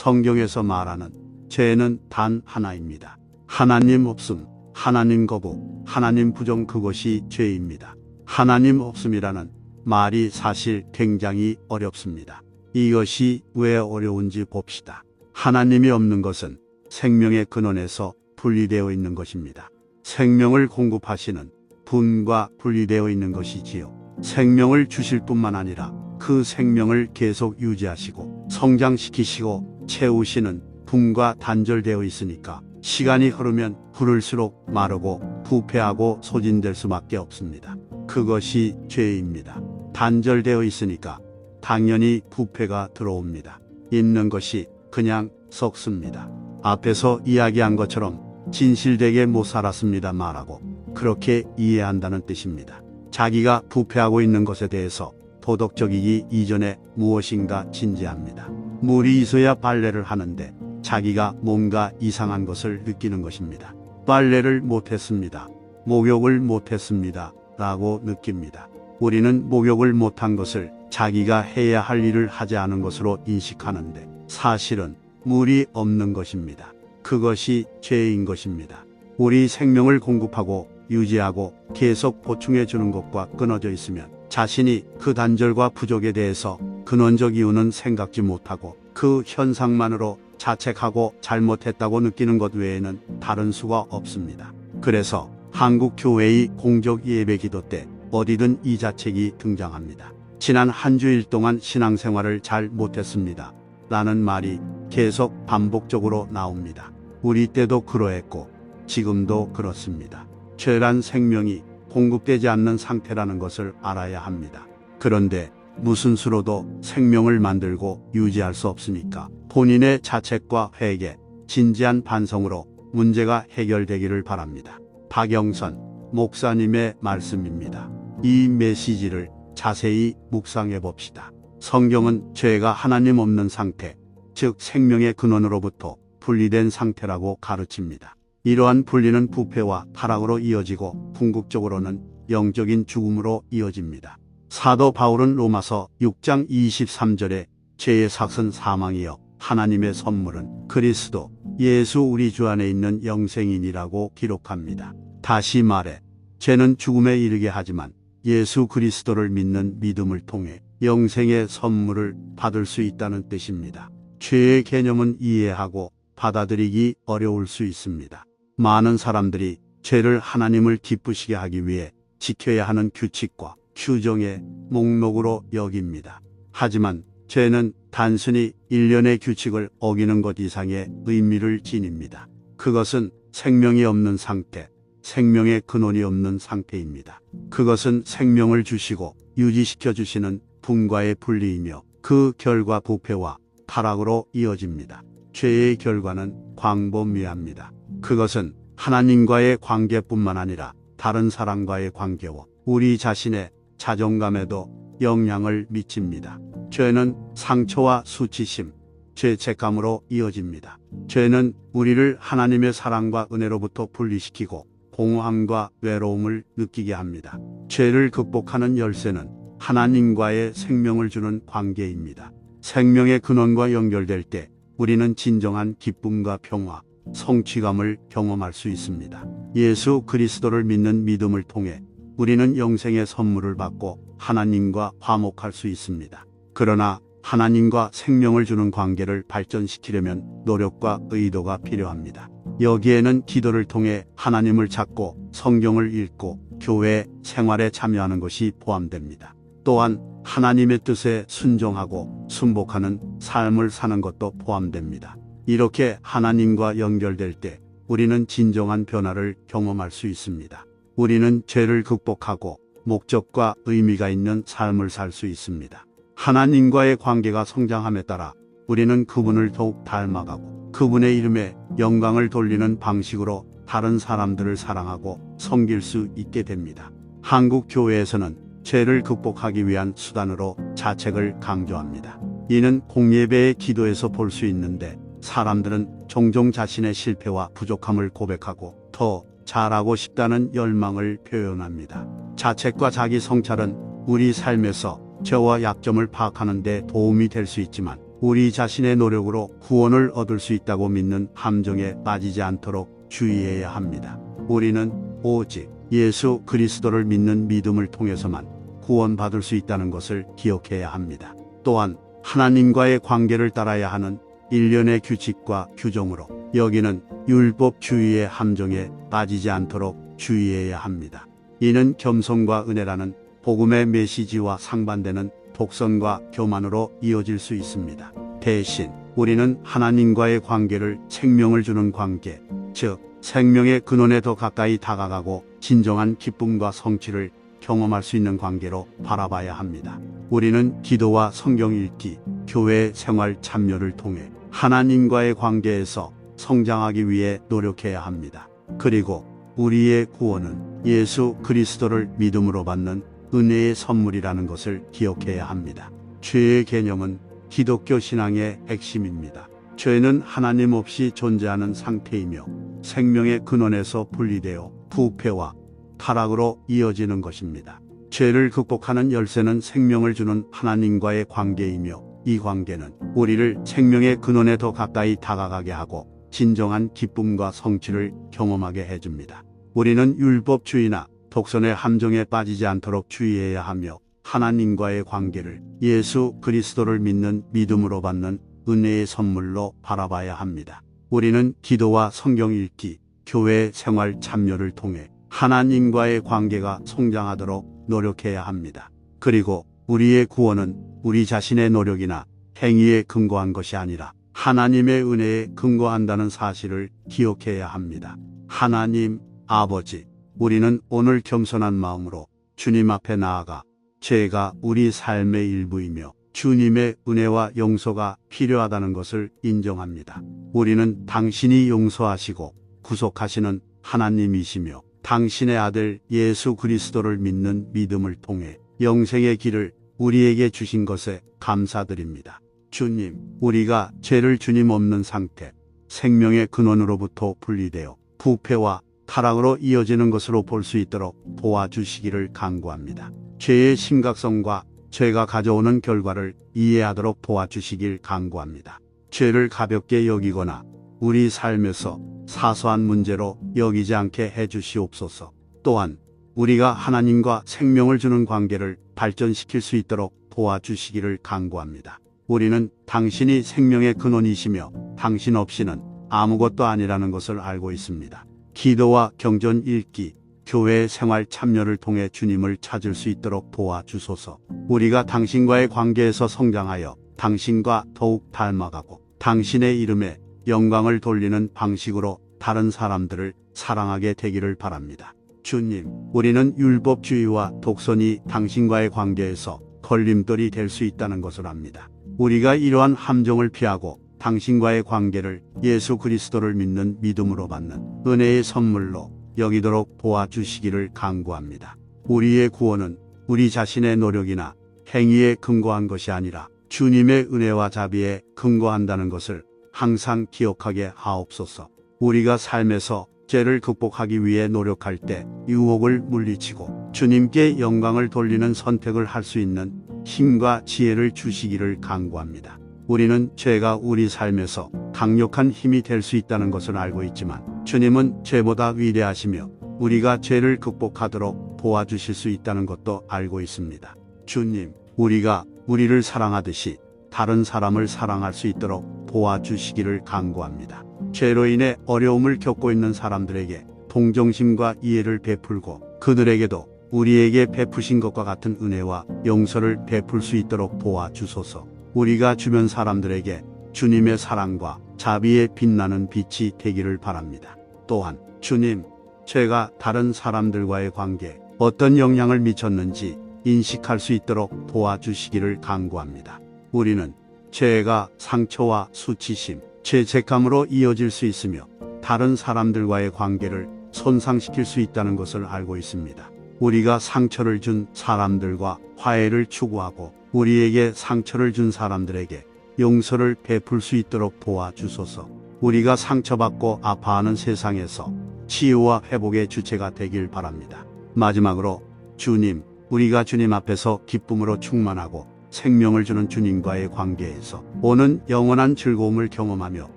성경에서 말하는 죄는 단 하나입니다. 하나님 없음, 하나님 거부, 하나님 부정, 그것이 죄입니다. 하나님 없음이라는 말이 사실 굉장히 어렵습니다. 이것이 왜 어려운지 봅시다. 하나님이 없는 것은 생명의 근원에서 분리되어 있는 것입니다. 생명을 공급하시는 분과 분리되어 있는 것이지요. 생명을 주실 뿐만 아니라 그 생명을 계속 유지하시고 성장시키시고 채우시는 분과 단절되어 있으니까 시간이 흐르면 흐를수록 마르고 부패하고 소진될 수밖에 없습니다. 그것이 죄입니다. 단절되어 있으니까 당연히 부패가 들어옵니다. 있는 것이 그냥 썩습니다. 앞에서 이야기한 것처럼 진실되게 못 살았습니다 말하고 그렇게 이해한다는 뜻입니다. 자기가 부패하고 있는 것에 대해서 도덕적이기 이전에 무엇인가 진지합니다. 물이 있어야 빨래를 하는데 자기가 뭔가 이상한 것을 느끼는 것입니다. 빨래를 못했습니다. 목욕을 못했습니다. 라고 느낍니다. 우리는 목욕을 못한 것을 자기가 해야 할 일을 하지 않은 것으로 인식하는데 사실은 물이 없는 것입니다. 그것이 죄인 것입니다. 우리 생명을 공급하고 유지하고 계속 보충해 주는 것과 끊어져 있으면 자신이 그 단절과 부족에 대해서 근원적 이유는 생각지 못하고 그 현상만으로 자책하고 잘못했다고 느끼는 것 외에는 다른 수가 없습니다. 그래서 한국 교회의 공적 예배 기도 때 어디든 이 자책이 등장합니다. 지난 한 주일 동안 신앙생활을 잘 못했습니다. 라는 말이 계속 반복적으로 나옵니다. 우리 때도 그러했고 지금도 그렇습니다. 죄란 생명이 공급되지 않는 상태라는 것을 알아야 합니다. 그런데 무슨 수로도 생명을 만들고 유지할 수 없으니까 본인의 자책과 회개, 진지한 반성으로 문제가 해결되기를 바랍니다. 박영선 목사님의 말씀입니다. 이 메시지를 자세히 묵상해 봅시다. 성경은 죄가 하나님 없는 상태, 즉 생명의 근원으로부터 분리된 상태라고 가르칩니다. 이러한 분리는 부패와 타락으로 이어지고 궁극적으로는 영적인 죽음으로 이어집니다. 사도 바울은 로마서 6장 23절에 죄의 삭은 사망이요 하나님의 선물은 그리스도 예수 우리 주 안에 있는 영생이니라고 기록합니다. 다시 말해 죄는 죽음에 이르게 하지만 예수 그리스도를 믿는 믿음을 통해 영생의 선물을 받을 수 있다는 뜻입니다. 죄의 개념은 이해하고 받아들이기 어려울 수 있습니다. 많은 사람들이 죄를 하나님을 기쁘시게 하기 위해 지켜야 하는 규칙과 규정의 목록으로 여깁니다. 하지만 죄는 단순히 일련의 규칙을 어기는 것 이상의 의미를 지닙니다. 그것은 생명이 없는 상태, 생명의 근원이 없는 상태입니다. 그것은 생명을 주시고 유지시켜 주시는 분과의 분리이며 그 결과 부패와 타락으로 이어집니다. 죄의 결과는 광범위합니다. 그것은 하나님과의 관계뿐만 아니라 다른 사람과의 관계와 우리 자신의 자존감에도 영향을 미칩니다. 죄는 상처와 수치심, 죄책감으로 이어집니다. 죄는 우리를 하나님의 사랑과 은혜로부터 분리시키고 공허함과 외로움을 느끼게 합니다. 죄를 극복하는 열쇠는 하나님과의 생명을 주는 관계입니다. 생명의 근원과 연결될 때 우리는 진정한 기쁨과 평화, 성취감을 경험할 수 있습니다. 예수 그리스도를 믿는 믿음을 통해 우리는 영생의 선물을 받고 하나님과 화목할 수 있습니다. 그러나 하나님과 생명을 주는 관계를 발전시키려면 노력과 의도가 필요합니다. 여기에는 기도를 통해 하나님을 찾고 성경을 읽고 교회 생활에 참여하는 것이 포함됩니다. 또한 하나님의 뜻에 순종하고 순복하는 삶을 사는 것도 포함됩니다. 이렇게 하나님과 연결될 때 우리는 진정한 변화를 경험할 수 있습니다. 우리는 죄를 극복하고 목적과 의미가 있는 삶을 살 수 있습니다. 하나님과의 관계가 성장함에 따라 우리는 그분을 더욱 닮아가고 그분의 이름에 영광을 돌리는 방식으로 다른 사람들을 사랑하고 섬길 수 있게 됩니다. 한국 교회에서는 죄를 극복하기 위한 수단으로 자책을 강조합니다. 이는 공예배의 기도에서 볼 수 있는데 사람들은 종종 자신의 실패와 부족함을 고백하고 더 잘하고 싶다는 열망을 표현합니다. 자책과 자기 성찰은 우리 삶에서 죄와 약점을 파악하는 데 도움이 될 수 있지만 우리 자신의 노력으로 구원을 얻을 수 있다고 믿는 함정에 빠지지 않도록 주의해야 합니다. 우리는 오직 예수 그리스도를 믿는 믿음을 통해서만 구원받을 수 있다는 것을 기억해야 합니다. 또한 하나님과의 관계를 따라야 하는 일련의 규칙과 규정으로 여기는 율법주의의 함정에 빠지지 않도록 주의해야 합니다. 이는 겸손과 은혜라는 복음의 메시지와 상반되는 독선과 교만으로 이어질 수 있습니다. 대신 우리는 하나님과의 관계를 생명을 주는 관계, 즉 생명의 근원에 더 가까이 다가가고 진정한 기쁨과 성취를 경험할 수 있는 관계로 바라봐야 합니다. 우리는 기도와 성경 읽기, 교회 생활 참여를 통해 하나님과의 관계에서 성장하기 위해 노력해야 합니다. 그리고 우리의 구원은 예수 그리스도를 믿음으로 받는 은혜의 선물이라는 것을 기억해야 합니다. 죄의 개념은 기독교 신앙의 핵심입니다. 죄는 하나님 없이 존재하는 상태이며 생명의 근원에서 분리되어 부패와 타락으로 이어지는 것입니다. 죄를 극복하는 열쇠는 생명을 주는 하나님과의 관계이며 이 관계는 우리를 생명의 근원에 더 가까이 다가가게 하고 진정한 기쁨과 성취를 경험하게 해줍니다. 우리는 율법주의나 독선의 함정에 빠지지 않도록 주의해야 하며 하나님과의 관계를 예수 그리스도를 믿는 믿음으로 받는 은혜의 선물로 바라봐야 합니다. 우리는 기도와 성경 읽기, 교회 생활 참여를 통해 하나님과의 관계가 성장하도록 노력해야 합니다. 그리고 우리의 구원은 우리 자신의 노력이나 행위에 근거한 것이 아니라 하나님의 은혜에 근거한다는 사실을 기억해야 합니다. 하나님 아버지, 우리는 오늘 겸손한 마음으로 주님 앞에 나아가 죄가 우리 삶의 일부이며 주님의 은혜와 용서가 필요하다는 것을 인정합니다. 우리는 당신이 용서하시고 구속하시는 하나님이시며 당신의 아들 예수 그리스도를 믿는 믿음을 통해 영생의 길을 우리에게 주신 것에 감사드립니다. 주님, 우리가 죄를 주님 없는 상태, 생명의 근원으로부터 분리되어 부패와 타락으로 이어지는 것으로 볼 수 있도록 도와주시기를 간구합니다. 죄의 심각성과 죄가 가져오는 결과를 이해하도록 도와주시길 간구합니다. 죄를 가볍게 여기거나 우리 삶에서 사소한 문제로 여기지 않게 해주시옵소서. 또한 우리가 하나님과 생명을 주는 관계를 발전시킬 수 있도록 도와주시기를 간구합니다. 우리는 당신이 생명의 근원이시며 당신 없이는 아무것도 아니라는 것을 알고 있습니다. 기도와 경전 읽기, 교회 생활 참여를 통해 주님을 찾을 수 있도록 도와주소서. 우리가 당신과의 관계에서 성장하여 당신과 더욱 닮아가고 당신의 이름에 영광을 돌리는 방식으로 다른 사람들을 사랑하게 되기를 바랍니다. 주님, 우리는 율법주의와 독선이 당신과의 관계에서 걸림돌이 될 수 있다는 것을 압니다. 우리가 이러한 함정을 피하고 당신과의 관계를 예수 그리스도를 믿는 믿음으로 받는 은혜의 선물로 여기도록 도와주시기를 간구합니다. 우리의 구원은 우리 자신의 노력이나 행위에 근거한 것이 아니라 주님의 은혜와 자비에 근거한다는 것을 항상 기억하게 하옵소서. 우리가 삶에서 죄를 극복하기 위해 노력할 때 유혹을 물리치고 주님께 영광을 돌리는 선택을 할 수 있는 힘과 지혜를 주시기를 간구합니다. 우리는 죄가 우리 삶에서 강력한 힘이 될 수 있다는 것을 알고 있지만 주님은 죄보다 위대하시며 우리가 죄를 극복하도록 도와주실 수 있다는 것도 알고 있습니다. 주님, 우리가 우리를 사랑하듯이 다른 사람을 사랑할 수 있도록 도와주시기를 간구합니다. 죄로 인해 어려움을 겪고 있는 사람들에게 동정심과 이해를 베풀고 그들에게도 우리에게 베푸신 것과 같은 은혜와 용서를 베풀 수 있도록 도와주소서. 우리가 주변 사람들에게 주님의 사랑과 자비에 빛나는 빛이 되기를 바랍니다. 또한 주님, 죄가 다른 사람들과의 관계에 어떤 영향을 미쳤는지 인식할 수 있도록 도와주시기를 간구합니다. 우리는 죄가 상처와 수치심, 죄책감으로 이어질 수 있으며 다른 사람들과의 관계를 손상시킬 수 있다는 것을 알고 있습니다. 우리가 상처를 준 사람들과 화해를 추구하고 우리에게 상처를 준 사람들에게 용서를 베풀 수 있도록 도와주소서. 우리가 상처받고 아파하는 세상에서 치유와 회복의 주체가 되길 바랍니다. 마지막으로 주님, 우리가 주님 앞에서 기쁨으로 충만하고 생명을 주는 주님과의 관계에서 오는 영원한 즐거움을 경험하며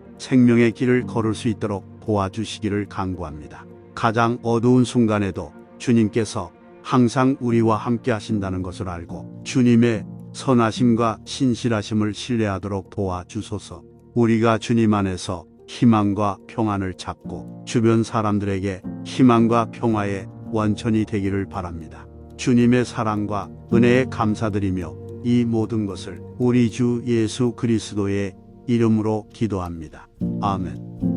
생명의 길을 걸을 수 있도록 도와주시기를 간구합니다. 가장 어두운 순간에도 주님께서 항상 우리와 함께 하신다는 것을 알고 주님의 선하심과 신실하심을 신뢰하도록 도와주소서. 우리가 주님 안에서 희망과 평안을 찾고 주변 사람들에게 희망과 평화의 원천이 되기를 바랍니다. 주님의 사랑과 은혜에 감사드리며 이 모든 것을 우리 주 예수 그리스도의 이름으로 기도합니다. 아멘.